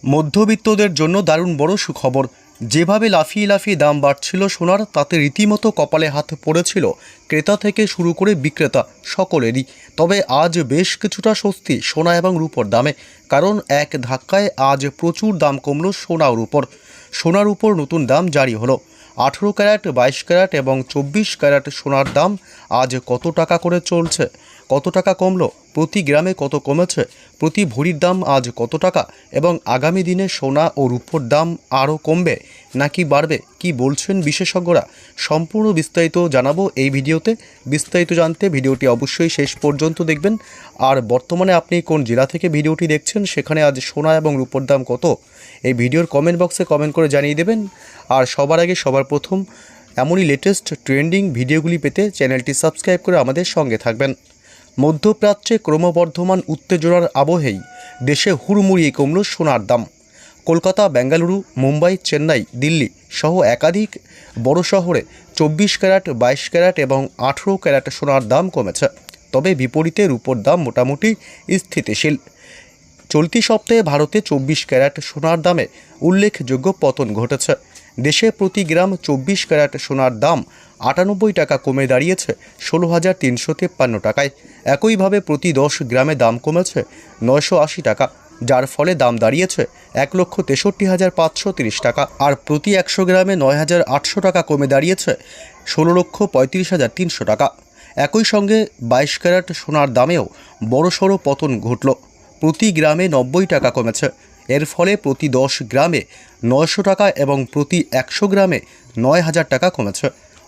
মধ্যবিত্তদের জন্য দারুণ বড় সুখবর। যেভাবে লাফিয়ে লাফিয়ে দাম বাড়ছিল সোনার, তাতে রীতিমতো কপালে হাত পড়েছিল ক্রেতা থেকে শুরু করে বিক্রেতা সকলেরই। তবে আজ বেশ কিছুটা স্বস্তি সোনা এবং রূপোর দামে, কারণ এক ধাক্কায় আজ প্রচুর দাম কমল সোনার উপর নতুন দাম জারি হলো। 18 ক্যারেট, 22 ক্যারেট এবং 24 ক্যারেট সোনার দাম আজ কত টাকা করে চলছে, কত টাকা কমলো, প্রতি গ্রামে কত কমেছে, প্রতি ভরির দাম আজ কত টাকা, এবং আগামী দিনে সোনা ও রূপোর দাম আরও কমবে নাকি বাড়বে, কি বলছেন বিশেষজ্ঞরা, সম্পূর্ণ বিস্তারিত জানাবো এই ভিডিওতে। বিস্তারিত জানতে ভিডিওটি অবশ্যই শেষ পর্যন্ত দেখবেন। আর বর্তমানে আপনি কোন জেলা থেকে ভিডিওটি দেখছেন, সেখানে আজ সোনা এবং রূপোর দাম কত, এই ভিডিওর কমেন্ট বক্সে কমেন্ট করে জানিয়ে দেবেন। আর সবার আগে সবার প্রথম এমনই লেটেস্ট ট্রেন্ডিং ভিডিওগুলি পেতে চ্যানেলটি সাবস্ক্রাইব করে আমাদের সঙ্গে থাকবেন। মধ্যপ্রাচ্যে ক্রমবর্ধমান উত্তেজনার আবহেই দেশে হুড়মুড়িয়ে কমল সোনার দাম। কলকাতা, বেঙ্গালুরু, মুম্বাই, চেন্নাই, দিল্লি সহ একাধিক বড় শহরে 24 ক্যারেট, 22 ক্যারেট এবং 18 ক্যারেট সোনার দাম কমেছে। তবে বিপরীতে রূপোর দাম মোটামুটি স্থিতিশীল। চলতি সপ্তাহে ভারতে 24 ক্যারেট সোনার দামে উল্লেখযোগ্য পতন ঘটেছে। দেশে প্রতি গ্রাম 24 ক্যারেট সোনার দাম 98 টাকা কমে দাঁড়িয়েছে 16,353 টাকায়। একইভাবে প্রতি 10 গ্রামে দাম কমেছে 980 টাকা, যার ফলে দাম দাঁড়িয়েছে 1,63,530 টাকা। আর প্রতি 100 গ্রামে 9,800 টাকা কমে দাঁড়িয়েছে 16,35,300 টাকা। একই সঙ্গে 22 ক্যারেট সোনার দামেও বড়সড় পতন ঘটল। প্রতি গ্রামে 90 টাকা কমেছে। এর ফলে প্রতি 10 গ্রামে 900 টাকা এবং প্রতি 100 গ্রামে 9,000 টাকা কমেছে।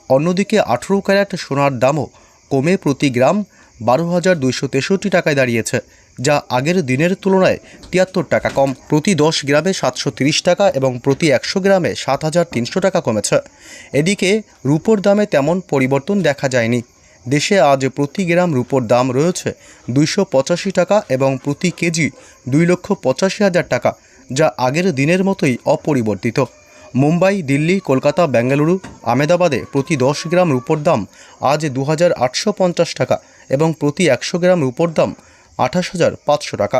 অন্যদিকে 18 ক্যারেট সোনার দামও কমে প্রতি গ্রাম 12,263 টাকায় দাঁড়িয়েছে, যা আগের দিনের তুলনায় 73 টাকা কম। প্রতি 10 গ্রামে 730 টাকা এবং প্রতি 100 গ্রামে 7,300 টাকা কমেছে। এদিকে রূপোর দামে তেমন পরিবর্তন দেখা যায়নি। দেশে আজ প্রতি গ্রাম রূপোর দাম রয়েছে 285 টাকা এবং প্রতি কেজি 2,85,000 টাকা, যা আগের দিনের মতোই অপরিবর্তিত। মুম্বাই, দিল্লি, কলকাতা, বেঙ্গালুরু, আহমেদাবাদে প্রতি 10 গ্রাম রূপোর দাম আজ 2,850 টাকা এবং প্রতি 100 গ্রাম রূপোর দাম 28,500 টাকা।